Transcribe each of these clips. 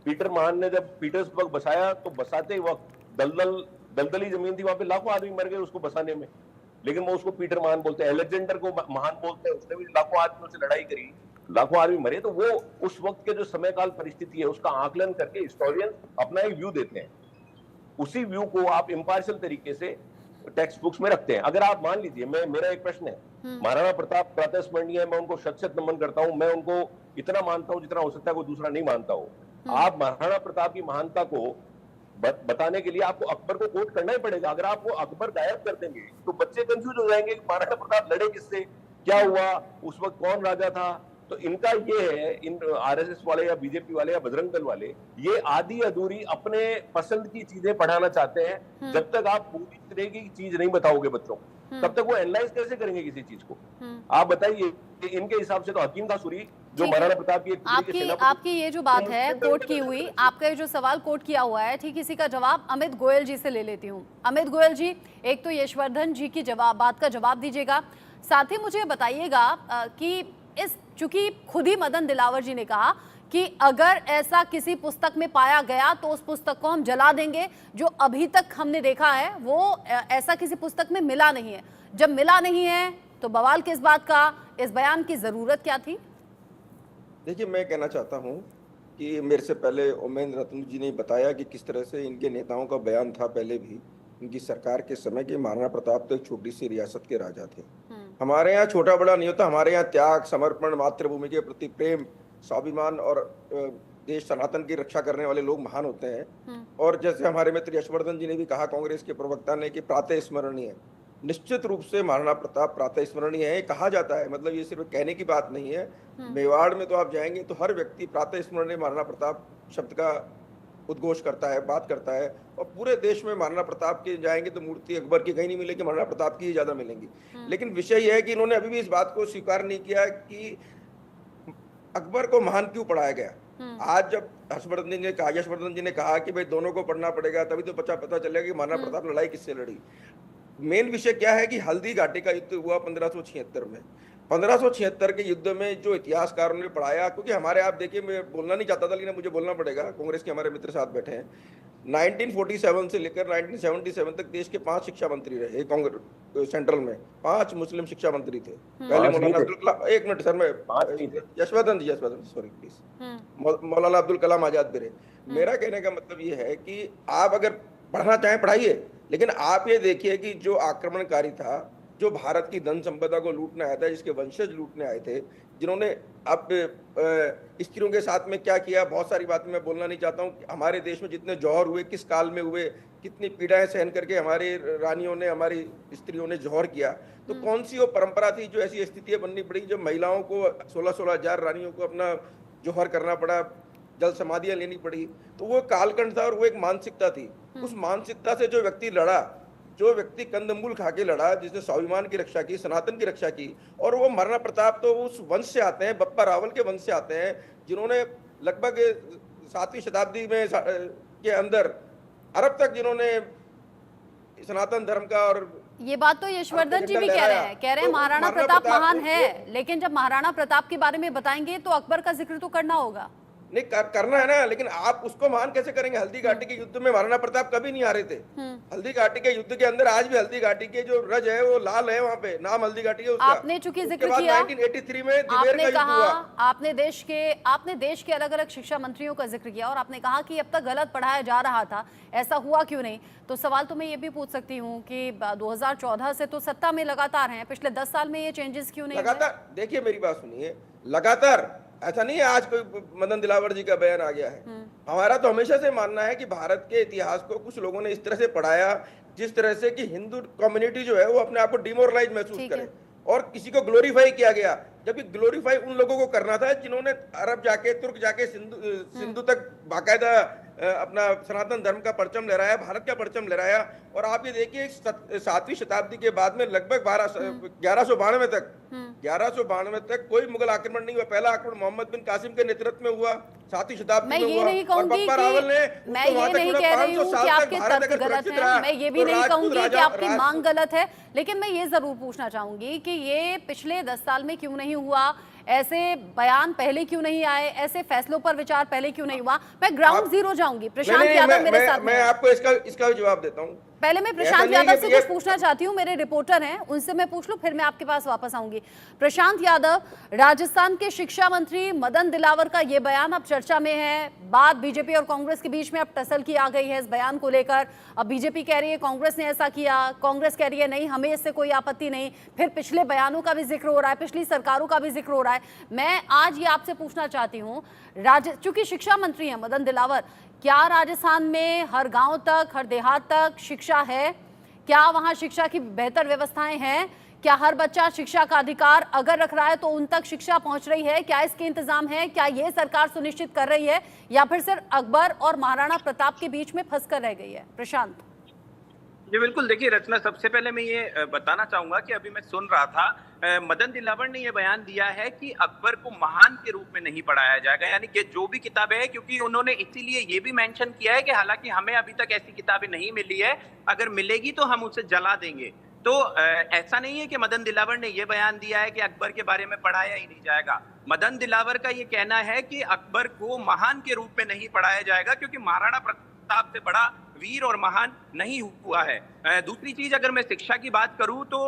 Peter महान ने जब पीटर्सबर्ग बसाया तो बसाते वक्त दलदली जमीन थी, वहां पे लाखों आदमी मर गए उसको बसाने में, लेकिन वो उसको पीटर महान बोलते हैं। अलेक्जेंडर को महान बोलते हैं, उसने भी लाखों आदमियों से लड़ाई करी, लाखों आदमी मरे। तो वो उस वक्त के जो समय काल परिस्थिति है उसका आकलन करके हिस्टोरियन अपना एक व्यू देते हैं, उसी व्यू को आप इम्पार्शियल तरीके से टेक्स्ट बुक्स में रखते हैं। अगर आप मान लीजिए, मेरा एक प्रश्न है, महाराणा प्रताप प्रातःस्मरणीय है, मैं उनको शत शत नमन करता हूं, मैं उनको इतना मानता हूं जितना हो सकता है कोई दूसरा नहीं मानता हो। आप महाराणा प्रताप की महानता को बताने के लिए आपको अकबर को कोट करना ही पड़ेगा। अगर आप वो अकबर गायब कर देंगे तो बच्चे कंफ्यूज हो जाएंगे कि महाराणा प्रताप लड़े किससे, क्या हुआ, उस वक्त कौन राजा था। तो इनका ये है, इन आरएसएस वाले या बीजेपी वाले या बजरंग दल वाले, ये आधी अधूरी अपने पसंद की चीजें पढ़ाना चाहते हैं। जब तक आप पूरी तरह की चीज नहीं बताओगे बच्चों को, तब तक वो एनालाइज कैसे करेंगे किसी चीज को। आप बताइए, इनके हिसाब से तो हकीम था सूरी जो महाराणा प्रताप की आपकी ये जो बात है कोट की हुई, आपका ये जो सवाल कोट किया हुआ है, ठीक इसी का जवाब अमित गोयल जी से ले लेती हूँ। अमित गोयल जी, एक तो यशवर्धन जी की बात का जवाब दीजिएगा, साथ ही मुझे बताइएगा कि चूंकि खुद ही मदन दिलावर जी ने कहा कि अगर ऐसा किसी पुस्तक में पाया गया तो उस पुस्तक को हम जला देंगे। जो अभी तक हमने देखा है वो ऐसा किसी पुस्तक में मिला नहीं है। जब मिला नहीं है तो बवाल किस बात का, इस बयान की जरूरत क्या थी? देखिए, मैं कहना चाहता हूं कि मेरे से पहले उमेंद्र रत्न जी ने बताया कि किस तरह से इनके नेताओं का बयान था पहले भी इनकी सरकार के समय के। महाराणा प्रताप तो एक छोटी सी रियासत के राजा थे। हमारे यहाँ छोटा बड़ा नहीं होता, हमारे यहाँ त्याग, समर्पण, मातृभूमि के प्रति प्रेम, स्वाभिमान और देश सनातन की रक्षा करने वाले लोग महान होते हैं। और जैसे हमारे मित्र यशवर्धन जी ने भी कहा, कांग्रेस के प्रवक्ता ने, कि प्रातः स्मरणीय, निश्चित रूप से महाराणा प्रताप प्रातः स्मरणीय है। कहा जाता है, मतलब ये सिर्फ कहने की बात नहीं है। मेवाड़ में तो आप जाएंगे तो हर व्यक्ति प्रातः स्मरणीय महाराणा प्रताप शब्द का उद्घोष करता है, बात करता है। और पूरे देश में महाराणा प्रताप के जाएंगे तो मूर्ति अकबर की कहीं नहीं मिलेगी, महाराणा प्रताप की ही ज्यादा मिलेंगी। लेकिन विषय यह है कि इन्होंने अभी भी इस बात को स्वीकार नहीं किया कि अकबर को महान क्यों पढ़ाया गया। आज जब यशवर्धन जी ने कहा कि भाई दोनों को पढ़ना पड़ेगा तभी तो पता चलेगा कि महाराणा प्रताप लड़ाई किससे लड़ी। मेन विषय क्या है कि हल्दी घाटी का युद्ध हुआ 1576 में। 1576 के युद्ध में जो इतिहासकारों ने पढ़ाया, क्योंकि हमारे, आप देखिए, मैं बोलना नहीं चाहता था लेकिन मुझे बोलना पड़ेगा, कांग्रेस के हमारे मित्र साथ बैठे हैं। 1947 से लेकर 1977 तक देश के 5 शिक्षा मंत्री रहे कांग्रेस सेंट्रल में। 5 मुस्लिम शिक्षा मंत्री थे। पहले मौलाना अब्दुल कलाम, एक मिनट सर, मैं यशवर्धन सॉरी प्लीज, मौलाना अब्दुल कलाम आजाद भी रहे। मेरा कहने का मतलब ये है कि आप अगर पढ़ना चाहें पढ़ाइए, लेकिन आप ये देखिए कि जो आक्रमणकारी था, जो भारत की धन संपदा को लूटने आया था, जिसके वंशज लूटने आए थे, जिन्होंने अब स्त्रियों के साथ में क्या किया, बहुत सारी बातें मैं बोलना नहीं चाहता हूँ। हमारे देश में जितने जौहर हुए, किस काल में हुए, कितनी पीड़ाएं सहन करके हमारी रानियों ने, हमारी स्त्रियों ने जौहर किया। तो कौन सी वो परंपरा थी जो ऐसी स्थितियां बननी पड़ी जब महिलाओं को 16-16 हजार रानियों को अपना जौहर करना पड़ा, जल समाधियां लेनी पड़ी। तो वो कालखंड था और वो एक मानसिकता थी। उस मानसिकता से जो व्यक्ति लड़ा, जो व्यक्ति कंदमूल खा के लड़ा, जिसने स्वाभिमान की रक्षा की, सनातन की रक्षा की, और वो महाराणा प्रताप तो उस वंश से आते हैं, बप्पा रावल के वंश से आते हैं, जिन्होंने लगभग 7वीं शताब्दी में के अंदर अरब तक जिन्होंने सनातन धर्म का, और ये बात तो यशवर्धन जी भी कह रहे हैं महाराणा प्रताप महान है, लेकिन जब महाराणा प्रताप के बारे में बताएंगे तो अकबर का जिक्र तो करना होगा। नहीं करना है ना, लेकिन आप उसको महान कैसे करेंगे? हल्दी घाटी के युद्ध में महाराणा प्रताप कभी नहीं हारे थे। हल्दी घाटी के युद्ध के अंदर आज भी हल्दी घाटी के जो रज है वो लाल है, वहाँ पे नाम हल्दी घाटी है उसका। आपने चूंकि जिक्र किया 1983 में दिवेर का युद्ध हुआ। आपने देश के अलग अलग शिक्षा मंत्रियों का जिक्र किया और आपने कहा कि अब तक गलत पढ़ाया जा रहा था, ऐसा हुआ क्यों नहीं? तो सवाल तो मैं ये भी पूछ सकती हूँ कि 2014 से तो सत्ता में लगातार हैं, पिछले 10 साल में ये चेंजेस क्यों नहीं? लगातार देखिए, मेरी बात सुनिए, लगातार ऐसा नहीं है आज कोई मदन दिलावर जी का बयान आ गया है। हमारा तो हमेशा से मानना है कि भारत के इतिहास को कुछ लोगों ने इस तरह से पढ़ाया जिस तरह से कि हिंदू कम्युनिटी जो है वो अपने आप को डिमोरलाइज महसूस करे और किसी को ग्लोरीफाई किया गया, जबकि ग्लोरीफाई उन लोगों को करना था जिन्होंने अरब जाके, तुर्क जाके, सिंधु तक बाकायदा अपना सनातन धर्म का परचम लहराया, भारत का परचम लहराया। और आप ये देखिए 7वीं शताब्दी के बाद में लगभग 1192 तक कोई मुगल आक्रमण नहीं हुआ। पहला आक्रमण मोहम्मद बिन कासिम के नेतृत्व में हुआ 7वीं शताब्दी में हुआ। मैं ये नहीं कहूंगी कि आपके तर्क गलत हैं, मैं ये भी नहीं कहूंगी कि आपकी मांग गलत है, लेकिन मैं ये जरूर पूछना चाहूंगी कि ये पिछले 10 साल में क्यों नहीं हुआ? ऐसे बयान पहले क्यों नहीं आए, ऐसे फैसलों पर विचार पहले क्यों नहीं हुआ? मैं ग्राउंड जीरो जाऊंगी। प्रशांत यादव मेरे साथ मैं आपको इसका भी जवाब देता हूँ। पहले मैं प्रशांत यादव से कुछ पूछना चाहती हूँ, मेरे रिपोर्टर हैं, उनसे मैं पूछ लूं, फिर मैं आपके पास वापस आऊंगी। प्रशांत यादव, राजस्थान के शिक्षा मंत्री मदन दिलावर का ये बयान अब चर्चा में है। बात बीजेपी और कांग्रेस के बीच में अब टसल की आ गई है इस बयान को लेकर। अब बीजेपी कह रही है कांग्रेस ने ऐसा किया, कांग्रेस कह रही है नहीं, हमें इससे कोई आपत्ति नहीं। फिर पिछले बयानों का भी जिक्र हो रहा है, पिछली सरकारों का भी जिक्र हो रहा है। मैं आज ये आपसे पूछना चाहती हूँ, चूंकि शिक्षा मंत्री हैं मदन दिलावर, क्या राजस्थान में हर गांव तक, हर देहात तक शिक्षा है? क्या वहां शिक्षा की बेहतर व्यवस्थाएं हैं? क्या हर बच्चा शिक्षा का अधिकार अगर रख रहा है तो उन तक शिक्षा पहुंच रही है? क्या इसके इंतजाम है? क्या ये सरकार सुनिश्चित कर रही है या फिर सिर्फ अकबर और महाराणा प्रताप के बीच में फंसकर रह गई है? प्रशांत जी बिल्कुल, देखिए रचना, सबसे पहले मैं ये बताना चाहूंगा कि अभी मैं सुन रहा था, मदन दिलावर ने ये बयान दिया है कि अकबर को महान के रूप में नहीं पढ़ाया जाएगा, यानी कि जो भी किताबें हैं, क्योंकि उन्होंने इसीलिए ये भी मेंशन किया है कि हालांकि हमें अभी तक ऐसी किताबें नहीं मिली है, अगर मिलेगी तो हम उसे जला देंगे। तो ऐसा नहीं है कि मदन दिलावर ने ये बयान दिया है कि अकबर के बारे में पढ़ाया ही नहीं जाएगा। मदन दिलावर का ये कहना है कि अकबर को महान के रूप में नहीं पढ़ाया जाएगा क्योंकि महाराणा प्रताप से बड़ा वीर और महान नहीं हुआ है। दूसरी चीज, अगर मैं शिक्षा की बात करूं तो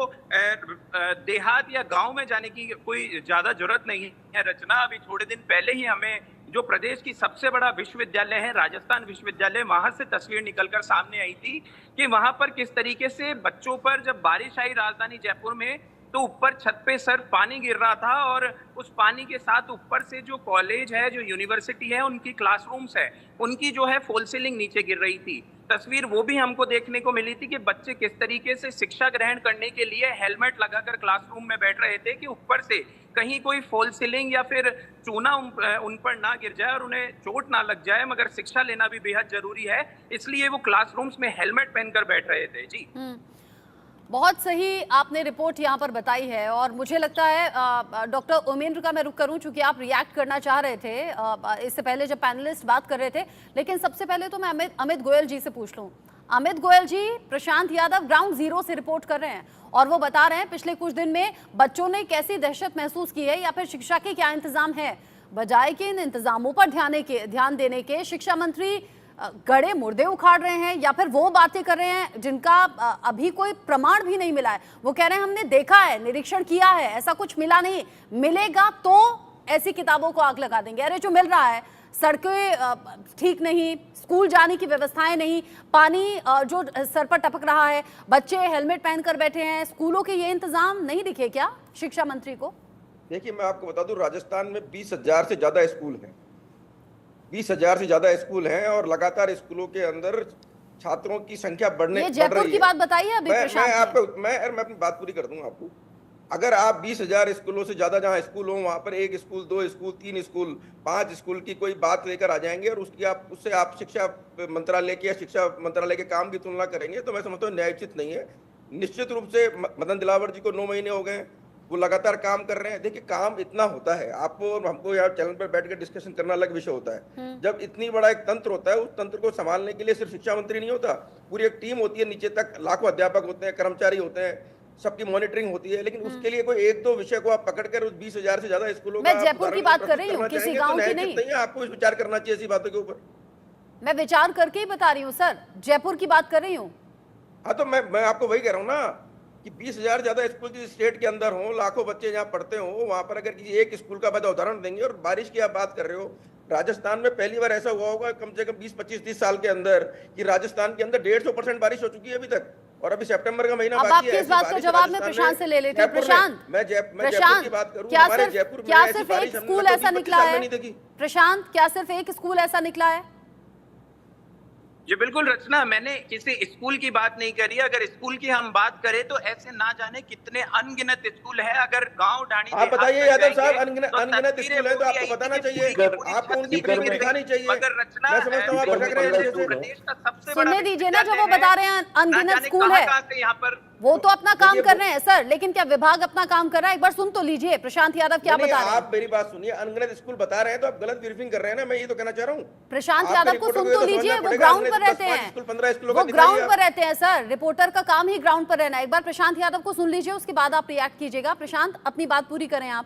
देहात या गांव में जाने की कोई ज्यादा जरूरत नहीं है रचना। अभी थोड़े दिन पहले ही हमें जो प्रदेश की सबसे बड़ा विश्वविद्यालय है राजस्थान विश्वविद्यालय, वहां से तस्वीर निकलकर सामने आई थी कि वहां पर किस तरीके से बच्चों पर जब बारिश आई राजधानी जयपुर में तो ऊपर छत पे सर पानी गिर रहा था और उस पानी के साथ ऊपर से जो कॉलेज है, जो यूनिवर्सिटी है, उनकी क्लासरूम्स है, उनकी जो है फॉल सीलिंग नीचे गिर रही थी। तस्वीर वो भी हमको देखने को मिली थी कि बच्चे किस तरीके से शिक्षा ग्रहण करने के लिए हेलमेट लगाकर क्लासरूम में बैठ रहे थे कि ऊपर से कहीं कोई फॉल सीलिंग या फिर चूना उन पर ना गिर जाए और उन्हें चोट ना लग जाए, मगर शिक्षा लेना भी बेहद जरूरी है, इसलिए वो क्लासरूम्स में हेलमेट पहनकर बैठ रहे थे। जी बहुत सही आपने रिपोर्ट यहाँ पर बताई है और मुझे लगता है डॉक्टर उमेंद्र का मैं रुख करूँ, चूंकि आप रिएक्ट करना चाह रहे थे इससे पहले जब पैनलिस्ट बात कर रहे थे, लेकिन सबसे पहले तो मैं अमित गोयल जी से पूछ लूँ। अमित गोयल जी, प्रशांत यादव ग्राउंड जीरो से रिपोर्ट कर रहे हैं और वो बता रहे हैं पिछले कुछ दिन में बच्चों ने कैसी दहशत महसूस की है या फिर शिक्षा के क्या इंतजाम है। बजाय के इन इंतजामों पर ध्यान देने के शिक्षा मंत्री गड़े मुर्दे उखाड़ रहे हैं या फिर वो बातें कर रहे हैं जिनका अभी कोई प्रमाण भी नहीं मिला है। वो कह रहे हैं हमने देखा है, निरीक्षण किया है, ऐसा कुछ मिला नहीं, मिलेगा तो ऐसी किताबों को आग लगा देंगे। अरे जो मिल रहा है, सड़कें ठीक नहीं, स्कूल जाने की व्यवस्थाएं नहीं, पानी जो सर पर टपक रहा है, बच्चे हेलमेट पहनकर बैठे हैं, स्कूलों के ये इंतजाम नहीं दिखे क्या शिक्षा मंत्री को? देखिए, मैं आपको बता दूं, राजस्थान में 20,000 से ज्यादा स्कूल हैं, 20,000 से ज्यादा स्कूल हैं और लगातार स्कूलों के अंदर छात्रों की संख्या बढ़ रही है। जयपुर की बात बताइए अभी। मैं अपनी बात पूरी कर दूंगा आपको। अगर आप 20,000 स्कूलों से ज्यादा जहां स्कूल हो वहां पर 1 स्कूल, 2 स्कूल, 3 स्कूल, 5 स्कूल की कोई बात लेकर आ जाएंगे और उससे आप शिक्षा मंत्रालय की या शिक्षा मंत्रालय के काम की तुलना करेंगे तो मैं समझता हूँ न्यायोचित नहीं है। निश्चित रूप से मदन दिलावर जी को 9 महीने हो गए, वो लगातार काम कर रहे हैं। देखिए, काम इतना होता है, आपको और हमको यहाँ चैनल पर बैठ कर डिस्कशन करना अलग विषय होता है। जब इतनी बड़ा एक तंत्र होता है, उस तंत्र को संभालने के लिए सिर्फ शिक्षा मंत्री नहीं होता, पूरी एक टीम होती है, नीचे तक लाखों अध्यापक होते हैं, कर्मचारी होते हैं, सबकी मॉनिटरिंग होती है। लेकिन उसके लिए कोई 1-2 विषय को आप पकड़कर उस 20,000 से ज्यादा स्कूलों मैं जयपुर की बात कर रही हूँ, किसी गाँव की नहीं। आपको विचार करना चाहिए ऐसी बातों के ऊपर। मैं विचार करके ही बता रही हूँ सर, जयपुर की बात कर रही हूँ। हाँ, तो मैं आपको वही कह रहा हूँ ना कि 20,000 ज्यादा स्कूल जिस स्टेट के अंदर हो, लाखों बच्चे जहाँ पढ़ते हो, वहां पर अगर किसी एक स्कूल का बड़ा उदाहरण देंगे। और बारिश की आप बात कर रहे हो, राजस्थान में पहली बार ऐसा हुआ होगा कम से कम 20-25-30 साल के अंदर कि राजस्थान के अंदर 150% बारिश हो चुकी है अभी तक, और अभी सितंबर का महीना बाकी है। इस बात का जवाब मैं प्रशांत से ले लेती हूँ। प्रशांत, मैं जयपुर की बात करूँ, हमारे जयपुर में क्या सिर्फ एक स्कूल ऐसा निकला है? प्रशांत, क्या सिर्फ एक स्कूल ऐसा निकला है? जी बिल्कुल रचना, मैंने किसी स्कूल की बात नहीं करी। अगर स्कूल की हम बात करें तो ऐसे ना जाने कितने अनगिनत स्कूल है। अगर गांव डाणी, आप बताइए यादव साहब, अनगिनत स्कूल है तो आपको बताना चाहिए, आपको उनकी तस्वीर दिखानी चाहिए। मगर रचना, मैं समझता हूं आप भटक रहे हैं। प्रदेश का सबसे बड़ा सुनने दीजिए ना, जो वो बता रहे हैं अनगिनत स्कूल है, यहाँ पर वो तो अपना काम कर रहे हैं सर, लेकिन क्या विभाग अपना काम कर रहा है? एक बार सुन तो लीजिए प्रशांत यादव क्या बता रहे हैं। आप मेरी बात सुनिए, अनगिनत स्कूल बता रहे हैं तो आप गलत ब्रीफिंग कर रहे हैं ना, मैं ये तो कहना चाह रहा हूँ। प्रशांत यादव को सुन तो लीजिए, वो ग्राउंड पर रहते हैं, वो ग्राउंड पर रहते हैं सर, रिपोर्टर का काम ही ग्राउंड पर रहना। एक बार प्रशांत यादव को सुन लीजिए, उसके बाद आप रिएक्ट कीजिएगा। प्रशांत, अपनी बात पूरी करें आप।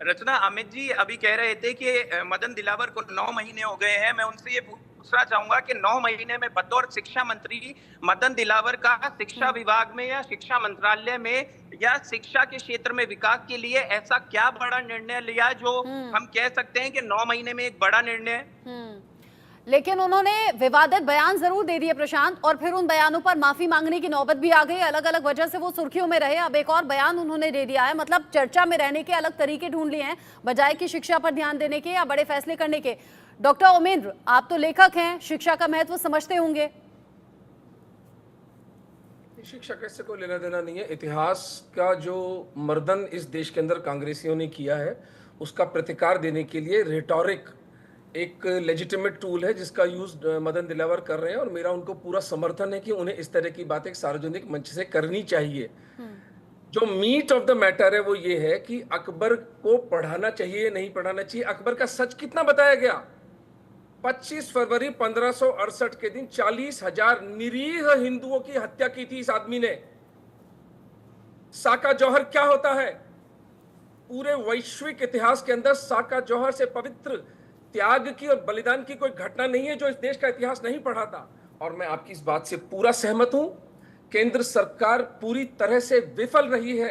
रचना, अमित जी अभी कह रहे थे कि मदन दिलावर को 9 महीने हो गए हैं। मैं उनसे ये पूछना चाहूंगा कि 9 महीने में बतौर शिक्षा मंत्री मदन दिलावर का शिक्षा विभाग में या शिक्षा मंत्रालय में या शिक्षा के क्षेत्र में विकास के लिए ऐसा क्या बड़ा निर्णय लिया जो हम कह सकते हैं कि 9 महीने में एक बड़ा निर्णय है? लेकिन उन्होंने विवादित बयान जरूर दे दिए प्रशांत, और फिर उन बयानों पर माफी मांगने की नौबत भी आ गई। अलग अलग वजह से वो सुर्खियों में रहे, अब एक और बयान उन्होंने दे दिया है। मतलब चर्चा में रहने के अलग तरीके ढूंढ लिए हैं, बजाय कि शिक्षा पर ध्यान देने के या बड़े फैसले करने के। डॉक्टर उमेंद्र, आप तो लेखक हैं, शिक्षा का महत्व समझते होंगे। शिक्षा कैसे कोई लेना देना नहीं है। इतिहास का जो मर्दन इस देश के अंदर कांग्रेसियों ने किया है, उसका प्रतिकार देने के लिए रिटोरिक एक लेजिटिमेट टूल है जिसका यूज मदन दिलावर कर रहे हैं, और मेरा उनको पूरा समर्थन है कि उन्हें इस तरह की बातें सार्वजनिक मंच से करनी चाहिए। जो मीट ऑफ द मैटर है वो ये है कि अकबर को पढ़ाना चाहिए नहीं पढ़ाना चाहिए। अकबर का सच कितना बताया गया? 25 फरवरी 1568 के दिन 40,000 निरीह हिंदुओं की हत्या की थी इस आदमी ने। साका जौहर क्या होता है? पूरे वैश्विक इतिहास के अंदर साका जौहर से पवित्र त्याग की और बलिदान की कोई घटना नहीं है जो इस देश का इतिहास नहीं पढ़ाता। और मैं आपकी इस बात से पूरा सहमत हूं। केंद्र सरकार पूरी तरह से विफल रही है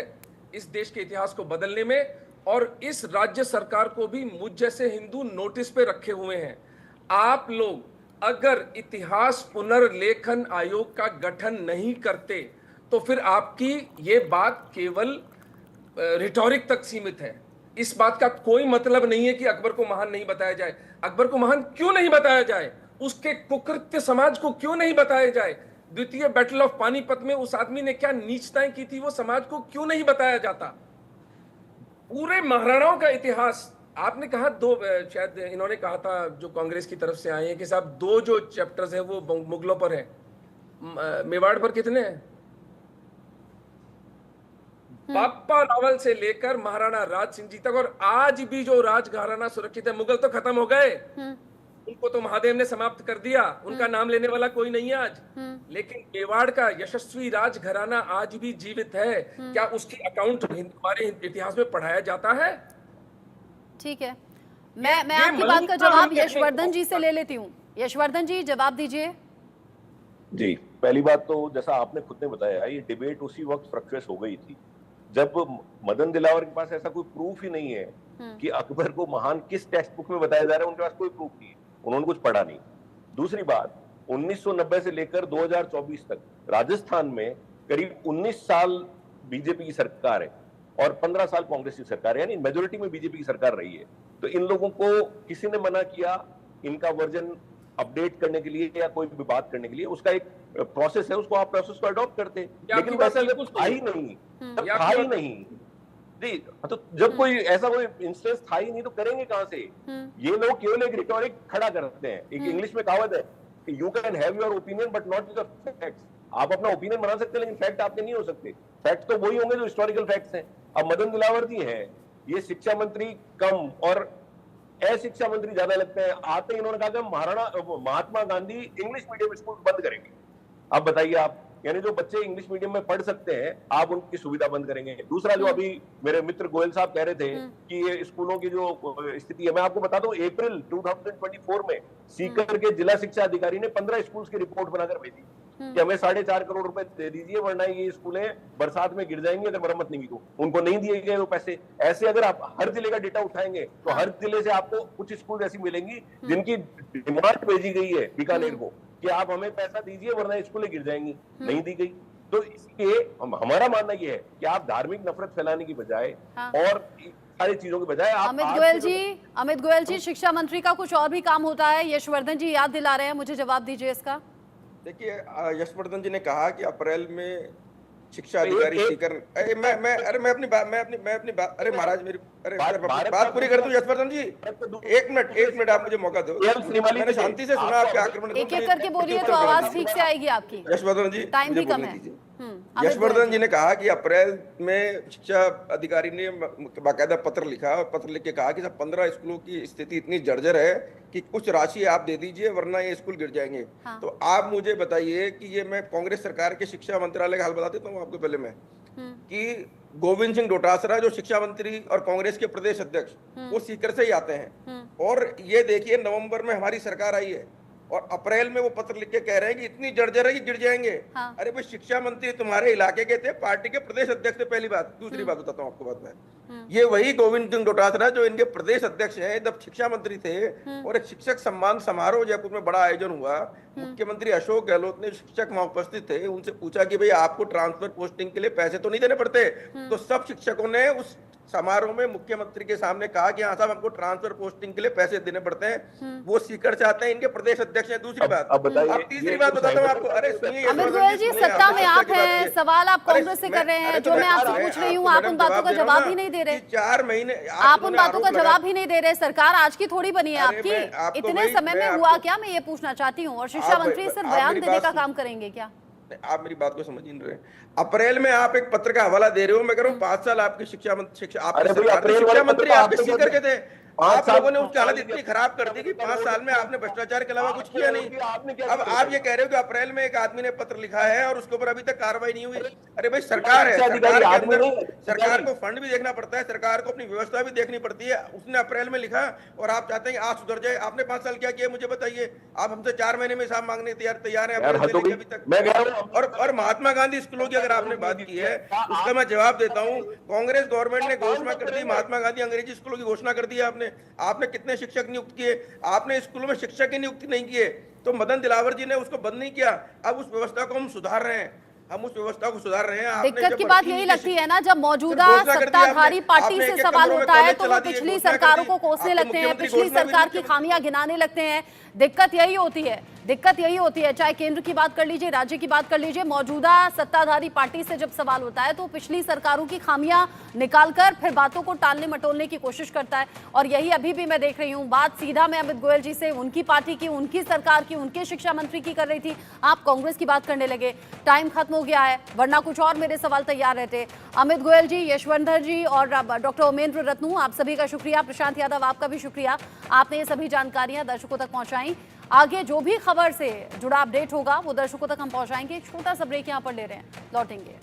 इस देश के इतिहास को बदलने में, और इस राज्य सरकार को भी मुझ जैसे हिंदू नोटिस पे रखे हुए हैं। आप लोग अगर इतिहास पुनर्लेखन आयोग का गठन नहीं करते तो फिर आपकी ये बात केवल रिटोरिक तक सीमित है। इस बात का कोई मतलब नहीं है कि अकबर को महान नहीं बताया जाए। अकबर को महान क्यों नहीं बताया जाए? उसके कुकृत्य समाज को क्यों नहीं बताया जाए? द्वितीय बैटल ऑफ पानीपत में उस आदमी ने क्या नीचताएं की थी वो समाज को क्यों नहीं बताया जाता? पूरे महाराणाओं का इतिहास आपने कहा, दो शायद इन्होंने कहा था जो कांग्रेस की तरफ से आए हैं कि साहब 2 जो चैप्टर्स हैं वो मुगलों पर है, मेवाड़ पर कितने हैं? बाप्पा रावल से लेकर महाराणा राज सिंह जी तक, और आज भी जो राजघराना सुरक्षित है। मुगल तो खत्म हो गए, उनको तो महादेव ने समाप्त कर दिया, उनका नाम लेने वाला कोई नहीं है आज। लेकिन मेवाड़ का यशस्वी राजघराना आज भी जीवित है। क्या उसकी अकाउंट हमारे इतिहास में पढ़ाया जाता है? ठीक है, मैं आपकी बात का जवाब यशवर्धन जी से ले लेती हूँ। यशवर्धन जी, जवाब दीजिए। जी, पहली बात तो जैसा आपने खुद ने बताया, ये डिबेट उसी वक्त फ्रक्चुअस हो गई थी जब मदन दिलावर के पास ऐसा कोई प्रूफ ही नहीं है कि अकबर को महान किस टेक्स्ट बुक में बताया जा रहा है। उनके पास कोई प्रूफ नहीं है, उन्होंने कुछ पढ़ा नहीं। दूसरी बात, 1990 से लेकर 2024 तक राजस्थान में करीब 19 साल बीजेपी की सरकार है और 15 साल कांग्रेस की सरकार है, यानी मेजोरिटी में बीजेपी की सरकार रही है। तो इन लोगों को किसी ने मना किया इनका वर्जन अपडेट करने के लिए या कोई भी बात करने के लिए? उसका एक प्रोसेस है, उसको आप प्रोसेस को अडॉप्ट करते, लेकिन वैसा जब था ही नहीं, तब था ही नहीं जी। तो जब कोई ऐसा कोई इंस्टेंस था ही नहीं तो करेंगे कहां से? ये लोग केवल एक रिटोरिक खड़ा करते हैं। एक इंग्लिश में कहावत है कि you can have your opinion but not your facts. आप अपना ओपिनियन बना सकते हैं लेकिन फैक्ट आपके नहीं हो सकते। फैक्ट तो वही होंगे जो हिस्टोरिकल फैक्ट्स हैं। अब मदन दिलावर जी हैं, ये शिक्षा मंत्री कम और अशिक्षा मंत्री ज्यादा लगते हैं। आते ही इन्होंने कहा कि Mahatma Gandhi English medium school बंद करेंगे। अब बताइए आप, यानी जो बच्चे इंग्लिश मीडियम में पढ़ सकते हैं आप उनकी सुविधा बंद करेंगे। दूसरा, जो अभी मेरे मित्र गोयल साहब कह रहे थे कि ये स्कूलों की जो स्थिति है, मैं आपको बता दूं, अप्रैल 2024 में सीकर के जिला शिक्षा अधिकारी ने 15 स्कूल्स की रिपोर्ट बनाकर भेजी कि हमें 4.5 करोड़ रुपए दे दीजिए वरना ये स्कूलें बरसात में गिर जाएंगी अगर मरम्मत नहीं की तो। उनको नहीं दिए गए वो पैसे। ऐसे अगर आप हर जिले का डेटा उठाएंगे तो हर जिले से आपको कुछ स्कूल ऐसी मिलेंगी जिनकी डिमांड भेजी गई है बीकानेर को कि आप हमें पैसा दीजिए वरना स्कूलें गिर जाएंगी, नहीं दी गई। तो इसलिए हमारा मानना यह है कि आप धार्मिक नफरत फैलाने की बजाय और सारी चीजों के बजाय आप अमित गोयल जी, शिक्षा मंत्री का कुछ और भी काम होता है। यशवर्धन जी याद दिला रहे हैं, मुझे जवाब दीजिए इसका। देखिए, यशवर्धन जी ने कहा कि अप्रैल में शिक्षा अधिकारी सीकर, मैं अपनी बात, अरे महाराज मेरी बात पूरी कर दूं। यशवर्धन जी, एक मिनट आप मुझे मौका दो। मैंने शांति से सुना आपके आक्रमण। एक एक करके बोलिए तो आवाज ठीक से आएगी आपकी। यशवर्धन जी, टाइम भी कम है। यशवर्धन जी ने कहा कि अप्रैल में शिक्षा अधिकारी ने बाकायदा पत्र लिखा और पत्र लिख के कहा कि 15 स्कूलों की स्थिति इतनी जर्जर है कि कुछ राशि आप दे दीजिए वरना ये स्कूल गिर जाएंगे। हाँ। तो आप मुझे बताइए कि ये, मैं कांग्रेस सरकार के शिक्षा मंत्रालय का हाल बता देता हूँ आपको पहले मैं, कि गोविंद सिंह डोटासरा जो शिक्षा मंत्री और कांग्रेस के प्रदेश अध्यक्ष, वो सीकर से ही आते हैं। और ये देखिए, नवंबर में हमारी सरकार आई है और अप्रैल में वो पत्र लिख के कह रहे हैं कि इतनी जर्जर है कि गिर जाएंगे। हाँ। अरे भाई, शिक्षा मंत्री तुम्हारे इलाके के थे, पार्टी के प्रदेश अध्यक्ष थे, पहली बात। दूसरी बात बताता हूँ आपको बात में, ये वही गोविंद सिंह डोटासरा जो इनके प्रदेश अध्यक्ष हैं, जब शिक्षा मंत्री थे और एक शिक्षक सम्मान समारोह जयपुर में बड़ा आयोजन हुआ, मुख्यमंत्री अशोक गहलोत ने शिक्षक वहां उपस्थित थे, उनसे पूछा कि भाई आपको ट्रांसफर पोस्टिंग के लिए पैसे तो नहीं देने पड़ते? तो सब शिक्षकों ने उस समारोह में मुख्यमंत्री के सामने कहा कि हाँ साहब, हमको ट्रांसफर पोस्टिंग के लिए पैसे देने पड़ते हैं। वो सीकर से आते हैं, इनके प्रदेश अध्यक्ष हैं। दूसरी बात, अब बताइए, अब तीसरी बात बताता हूँ आपको। अरे सुनिए, अमित गोयल जी, सत्ता में आप हैं, सवाल आप कांग्रेस से कर रहे हैं, जो मैं आपसे पूछ रही हूँ, आप उन बातों का जवाब ही नहीं दे रहे। 4 महीने आप उन बातों का जवाब ही नहीं दे रहे। सरकार आज की थोड़ी बनी है आपकी, इतने समय में हुआ क्या, मैं ये पूछना चाहती हूँ। और शिक्षा मंत्री सिर्फ बयान देने का काम करेंगे क्या? आप मेरी बात को समझ नहीं रहे। अप्रैल में आप एक पत्र का हवाला दे रहे हो, मैं कह रहा हूँ 5 साल आपकी शिक्षा मंत्री आपके सीकर के थे। आप लोगों ने उसकी हालत इतनी खराब कर दी कि 5 साल में आपने भ्रष्टाचार के अलावा कुछ किया नहीं। अब आप ये कह रहे हो कि अप्रैल में एक आदमी ने पत्र लिखा है और उसके ऊपर अभी तक कार्रवाई नहीं हुई। अरे भाई, सरकार है, सरकार के अंदर सरकार को फंड भी देखना पड़ता है, सरकार को अपनी व्यवस्था भी देखनी पड़ती है। उसने अप्रैल में लिखा और आप चाहते हैं आज सुधर जाए। आपने 5 साल क्या किया मुझे बताइए? आप हमसे 4 महीने में हिसाब मांगने तैयार है अभी तक। और महात्मा गांधी स्कूलों की अगर आपने बात की है, उसका मैं जवाब देता हूँ। कांग्रेस गवर्नमेंट ने घोषणा कर दी, महात्मा गांधी अंग्रेजी स्कूलों की घोषणा कर दी। आपने कितने शिक्षक नियुक्त किए? आपने स्कूलों में शिक्षक ही नियुक्त नहीं किए, तो मदन दिलावर जी ने उसको बंद नहीं किया। अब उस व्यवस्था को हम सुधार रहे हैं, दिक्कत की बात यही लगती है ना, जब मौजूदा सत्ताधारी पार्टी से सवाल उठता है तो वो पिछली सरकारों को कोसने लगते हैं, पिछली सरकार की खामियां गिनाने लगते हैं। दिक्कत यही होती है, चाहे केंद्र की बात कर लीजिए, राज्य की बात कर लीजिए। मौजूदा सत्ताधारी पार्टी से जब सवाल होता है तो पिछली सरकारों की खामियां निकालकर फिर बातों को टालने मटोलने की कोशिश करता है। और यही अभी भी मैं देख रही हूं। बात सीधा मैं अमित गोयल जी से उनकी पार्टी की, उनकी सरकार की, उनके शिक्षा मंत्री की कर रही थी, आप कांग्रेस की बात करने लगे। टाइम खत्म हो गया है, वरना कुछ और मेरे सवाल तैयार रहते। अमित गोयल जी, यशवंधर जी और डॉक्टर ओमेंद्र रत्नू, आप सभी का शुक्रिया। प्रशांत यादव, आपका भी शुक्रिया, आपने ये सभी जानकारियां दर्शकों तक पहुंचाई। आगे जो भी खबर से जुड़ा अपडेट होगा वो दर्शकों तक हम पहुंचाएंगे। एक छोटा सा ब्रेक यहां पर ले रहे हैं, लौटेंगे।